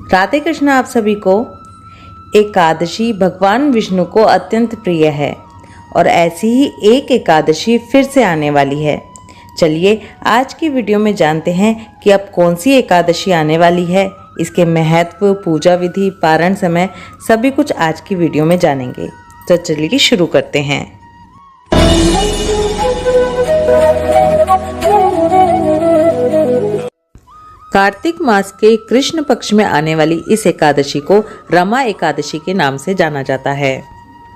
राधे कृष्ण आप सभी को। एकादशी भगवान विष्णु को अत्यंत प्रिय है और ऐसी ही एक एकादशी फिर से आने वाली है। चलिए आज की वीडियो में जानते हैं कि अब कौन सी एकादशी आने वाली है, इसके महत्व, पूजा विधि, पारण समय सभी कुछ आज की वीडियो में जानेंगे। तो चलिए शुरू करते हैं। कार्तिक मास के कृष्ण पक्ष में आने वाली इस एकादशी को रमा एकादशी के नाम से जाना जाता है।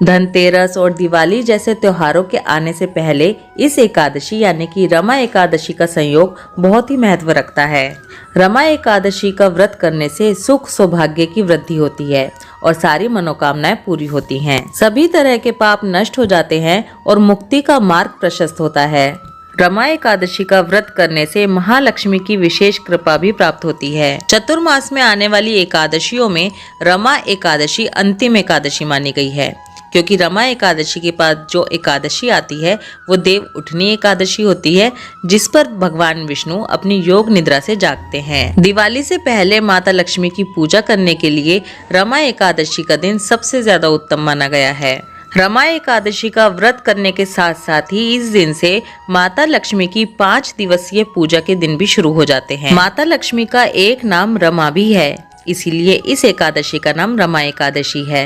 धनतेरस और दिवाली जैसे त्योहारों के आने से पहले इस एकादशी यानी कि रमा एकादशी का संयोग बहुत ही महत्व रखता है। रमा एकादशी का व्रत करने से सुख सौभाग्य की वृद्धि होती है और सारी मनोकामनाएं पूरी होती हैं। सभी तरह के पाप नष्ट हो जाते हैं और मुक्ति का मार्ग प्रशस्त होता है। रमा एकादशी का व्रत करने से महालक्ष्मी की विशेष कृपा भी प्राप्त होती है। चतुर्मास में आने वाली एकादशियों में रमा एकादशी अंतिम एकादशी मानी गई है, क्योंकि रमा एकादशी के बाद जो एकादशी आती है वो देव उठनी एकादशी होती है, जिस पर भगवान विष्णु अपनी योग निद्रा से जागते हैं। दिवाली से पहले माता लक्ष्मी की पूजा करने के लिए रमा एकादशी का दिन सबसे ज्यादा उत्तम माना गया है। रमा एकादशी का व्रत करने के साथ साथ ही इस दिन से माता लक्ष्मी की 5 दिवसीय पूजा के दिन भी शुरू हो जाते हैं। माता लक्ष्मी का एक नाम रमा भी है, इसीलिए इस एकादशी का नाम रमा एकादशी है।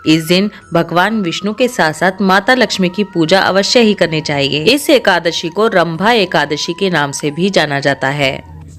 इस दिन भगवान विष्णु के साथ साथ माता लक्ष्मी की पूजा अवश्य ही करनी चाहिए। इस एकादशी को रंभा एकादशी के नाम से भी जाना जाता है।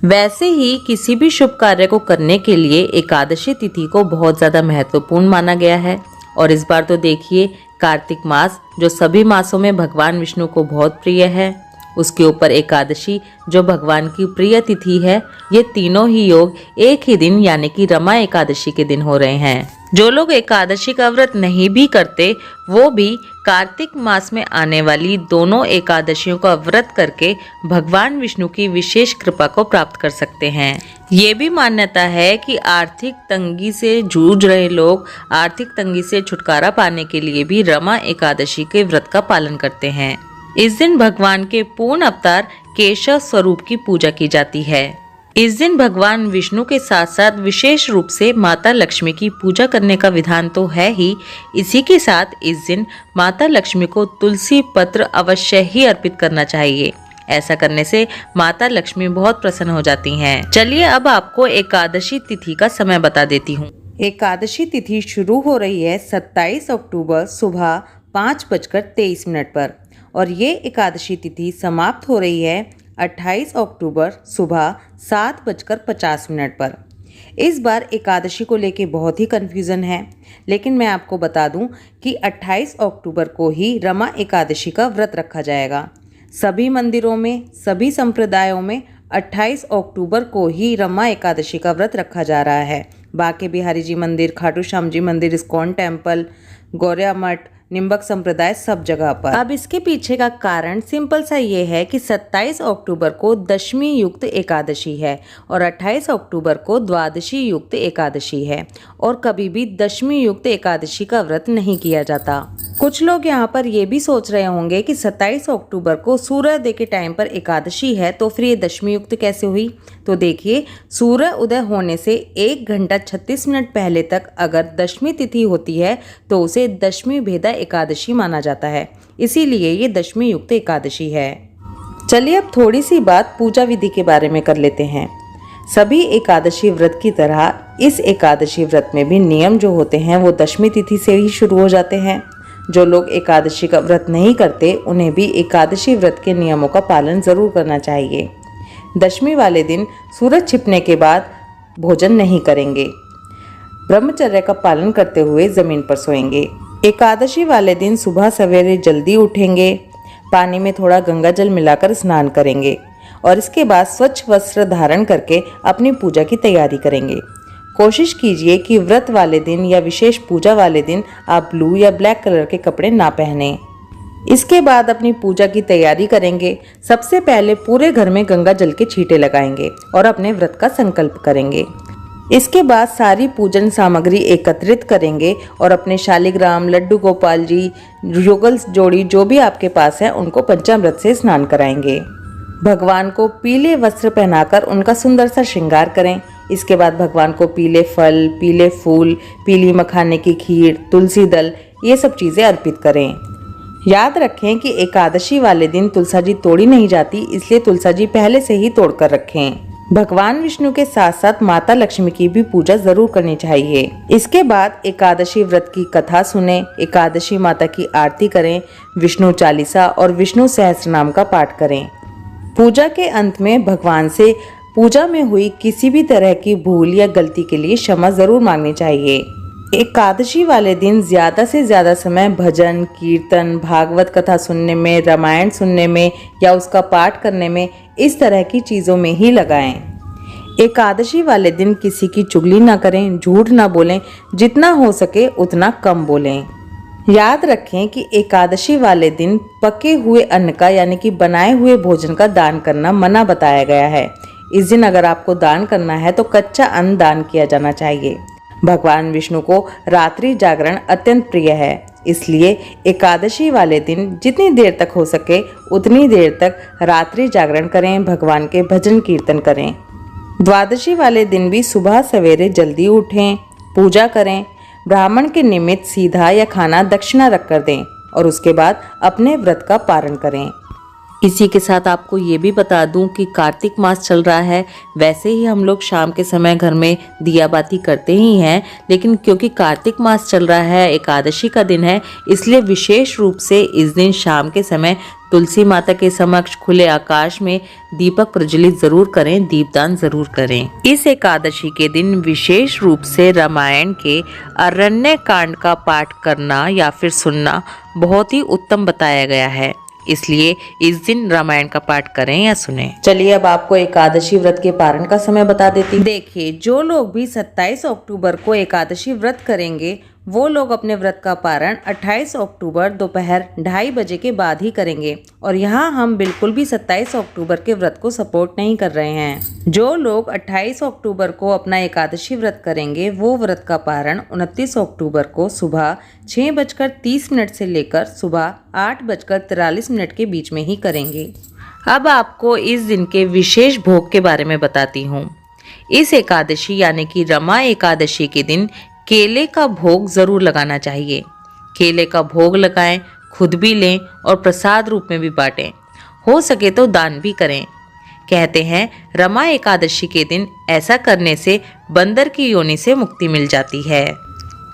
वैसे ही किसी भी शुभ कार्य को करने के लिए एकादशी तिथि को बहुत ज्यादा महत्वपूर्ण माना गया है। और इस बार तो देखिए, कार्तिक मास जो सभी मासों में भगवान विष्णु को बहुत प्रिय है, उसके ऊपर एकादशी जो भगवान की प्रिय तिथि है, ये तीनों ही योग एक ही दिन यानी कि रमा एकादशी के दिन हो रहे हैं। जो लोग एकादशी का व्रत नहीं भी करते वो भी कार्तिक मास में आने वाली दोनों एकादशियों का व्रत करके भगवान विष्णु की विशेष कृपा को प्राप्त कर सकते हैं। ये भी मान्यता है कि आर्थिक तंगी से जूझ रहे लोग आर्थिक तंगी से छुटकारा पाने के लिए भी रमा एकादशी के व्रत का पालन करते हैं। इस दिन भगवान के पूर्ण अवतार केशव स्वरूप की पूजा की जाती है। इस दिन भगवान विष्णु के साथ साथ विशेष रूप से माता लक्ष्मी की पूजा करने का विधान तो है ही, इसी के साथ इस दिन माता लक्ष्मी को तुलसी पत्र अवश्य ही अर्पित करना चाहिए। ऐसा करने से माता लक्ष्मी बहुत प्रसन्न हो जाती हैं। चलिए अब आपको एकादशी तिथि का समय बता देती हूँ। एकादशी तिथि शुरू हो रही है 27 अक्टूबर सुबह 5:23 पर और ये एकादशी तिथि समाप्त हो रही है 28 अक्टूबर सुबह 7:50 पर। इस बार एकादशी को लेके बहुत ही कन्फ्यूज़न है, लेकिन मैं आपको बता दूं कि 28 अक्टूबर को ही रमा एकादशी का व्रत रखा जाएगा। सभी मंदिरों में, सभी संप्रदायों में 28 अक्टूबर को ही रमा एकादशी का व्रत रखा जा रहा है। बांके बिहारी जी मंदिर, खाटू श्याम जी मंदिर, इस्कॉन टेम्पल, गौरिया मठ, निम्बक संप्रदाय सब जगह पर। अब इसके पीछे का कारण सिंपल सा ये है कि 27 अक्टूबर को दशमी युक्त एकादशी है और 28 अक्टूबर को द्वादशी युक्त एकादशी है और कभी भी दशमी युक्त एकादशी का व्रत नहीं किया जाता। कुछ लोग यहाँ पर ये भी सोच रहे होंगे कि 27 अक्टूबर को सूर्योदय के टाइम पर एकादशी है तो फिर ये दशमी युक्त कैसे हुई। तो देखिए, सूर्य उदय होने से 1 घंटा 36 मिनट पहले तक अगर दशमी तिथि होती है तो उसे दशमी भेदा एकादशी माना जाता है, इसीलिए ये दशमी युक्त एकादशी है। चलिए अब थोड़ी सी बात पूजा विधि के बारे में कर लेते हैं। सभी एकादशी व्रत की तरह इस एकादशी व्रत में भी नियम जो होते हैं वो दशमी तिथि से ही शुरू हो जाते हैं। जो लोग एकादशी का व्रत नहीं करते उन्हें भी एकादशी व्रत के नियमों का पालन जरूर करना चाहिए। दशमी वाले दिन सूरज छिपने के बाद भोजन नहीं करेंगे। ब्रह्मचर्य का पालन करते हुए जमीन पर सोएंगे। एकादशी वाले दिन सुबह सवेरे जल्दी उठेंगे, पानी में थोड़ा गंगा जल मिलाकर स्नान करेंगे और इसके बाद स्वच्छ वस्त्र धारण करके अपनी पूजा की तैयारी करेंगे। कोशिश कीजिए कि व्रत वाले दिन या विशेष पूजा वाले दिन आप ब्लू या ब्लैक कलर के कपड़े ना पहने। इसके बाद अपनी पूजा की तैयारी करेंगे। सबसे पहले पूरे घर में गंगा जल के छींटे लगाएंगे और अपने व्रत का संकल्प करेंगे। इसके बाद सारी पूजन सामग्री एकत्रित करेंगे और अपने शालिग्राम, लड्डू गोपाल जी, युगल जोड़ी जो भी आपके पास है उनको पंचामृत से स्नान कराएंगे। भगवान को पीले वस्त्र पहनाकर उनका सुंदर सा श्रृंगार करें। इसके बाद भगवान को पीले फल, पीले फूल, पीली मखाने की खीर, तुलसी दल, ये सब चीज़ें अर्पित करें। याद रखें कि एकादशी वाले दिन तुलसा जी तोड़ी नहीं जाती, इसलिए तुलसा जी पहले से ही तोड़ कर रखें। भगवान विष्णु के साथ साथ माता लक्ष्मी की भी पूजा जरूर करनी चाहिए। इसके बाद एकादशी व्रत की कथा सुने, एकादशी माता की आरती करें, विष्णु चालीसा और विष्णु सहस्त्रनाम का पाठ करें। पूजा के अंत में भगवान से पूजा में हुई किसी भी तरह की भूल या गलती के लिए क्षमा जरूर मांगनी चाहिए। एकादशी वाले दिन ज्यादा से ज्यादा समय भजन, कीर्तन, भागवत कथा सुनने में, रामायण सुनने में या उसका पाठ करने में, इस तरह की चीजों में ही लगाएं। एकादशी वाले दिन किसी की चुगली ना करें, झूठ ना बोलें, जितना हो सके उतना कम बोलें। याद रखें कि एकादशी वाले दिन पके हुए अन्न का यानी कि बनाए हुए भोजन का दान करना मना बताया गया है। इस दिन अगर आपको दान करना है तो कच्चा अन्न दान किया जाना चाहिए। भगवान विष्णु को रात्रि जागरण अत्यंत प्रिय है, इसलिए एकादशी वाले दिन जितनी देर तक हो सके उतनी देर तक रात्रि जागरण करें, भगवान के भजन कीर्तन करें। द्वादशी वाले दिन भी सुबह सवेरे जल्दी उठें, पूजा करें, ब्राह्मण के निमित्त सीधा या खाना दक्षिणा रख कर दें और उसके बाद अपने व्रत का पारण करें। इसी के साथ आपको ये भी बता दूं कि कार्तिक मास चल रहा है। वैसे ही हम लोग शाम के समय घर में दिया बाती करते ही हैं, लेकिन क्योंकि कार्तिक मास चल रहा है, एकादशी का दिन है, इसलिए विशेष रूप से इस दिन शाम के समय तुलसी माता के समक्ष खुले आकाश में दीपक प्रज्वलित जरूर करें, दीपदान जरूर करें। इस एकादशी के दिन विशेष रूप से रामायण के अरण्य कांड का पाठ करना या फिर सुनना बहुत ही उत्तम बताया गया है, इसलिए इस दिन रामायण का पाठ करें या सुने। चलिए अब आपको एकादशी व्रत के पारण का समय बता देती हूँ। देखिए, जो लोग भी 27 अक्टूबर को एकादशी व्रत करेंगे वो लोग अपने व्रत का पारण 28 अक्टूबर दोपहर 2:30 बजे के बाद ही करेंगे। और यहाँ हम बिल्कुल भी 27 अक्टूबर के व्रत को सपोर्ट नहीं कर रहे हैं। जो लोग 28 अक्टूबर को अपना एकादशी व्रत करेंगे वो व्रत का पारण 29 अक्टूबर को सुबह 6:30 से लेकर सुबह 8:43 के बीच में ही करेंगे। अब आपको इस दिन के विशेष भोग के बारे में बताती हूँ। इस एकादशी यानी कि रमा एकादशी के दिन केले का भोग जरूर लगाना चाहिए। केले का भोग लगाएं, खुद भी लें और प्रसाद रूप में भी बांटें। हो सके तो दान भी करें। कहते हैं रमा एकादशी के दिन ऐसा करने से बंदर की योनि से मुक्ति मिल जाती है।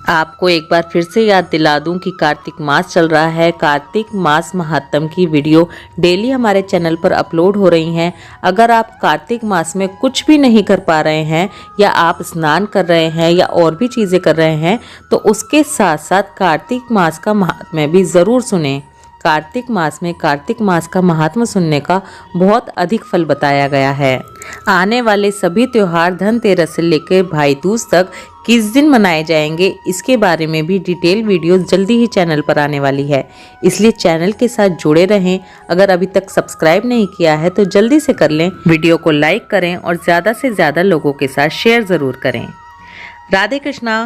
आपको एक बार फिर से याद दिला दूं कि कार्तिक मास चल रहा है। कार्तिक मास महात्म की वीडियो डेली हमारे चैनल पर अपलोड हो रही हैं। अगर आप कार्तिक मास में कुछ भी नहीं कर पा रहे हैं या आप स्नान कर रहे हैं या और भी चीज़ें कर रहे हैं तो उसके साथ साथ कार्तिक मास का महात्म्य भी ज़रूर सुनें। कार्तिक मास में कार्तिक मास का महात्म्य सुनने का बहुत अधिक फल बताया गया है। आने वाले सभी त्योहार धनतेरस से लेकर भाई दूज तक किस दिन मनाए जाएंगे इसके बारे में भी डिटेल वीडियो जल्दी ही चैनल पर आने वाली है, इसलिए चैनल के साथ जुड़े रहें। अगर अभी तक सब्सक्राइब नहीं किया है तो जल्दी से कर लें, वीडियो को लाइक करें और ज़्यादा से ज़्यादा लोगों के साथ शेयर ज़रूर करें। राधे कृष्णा।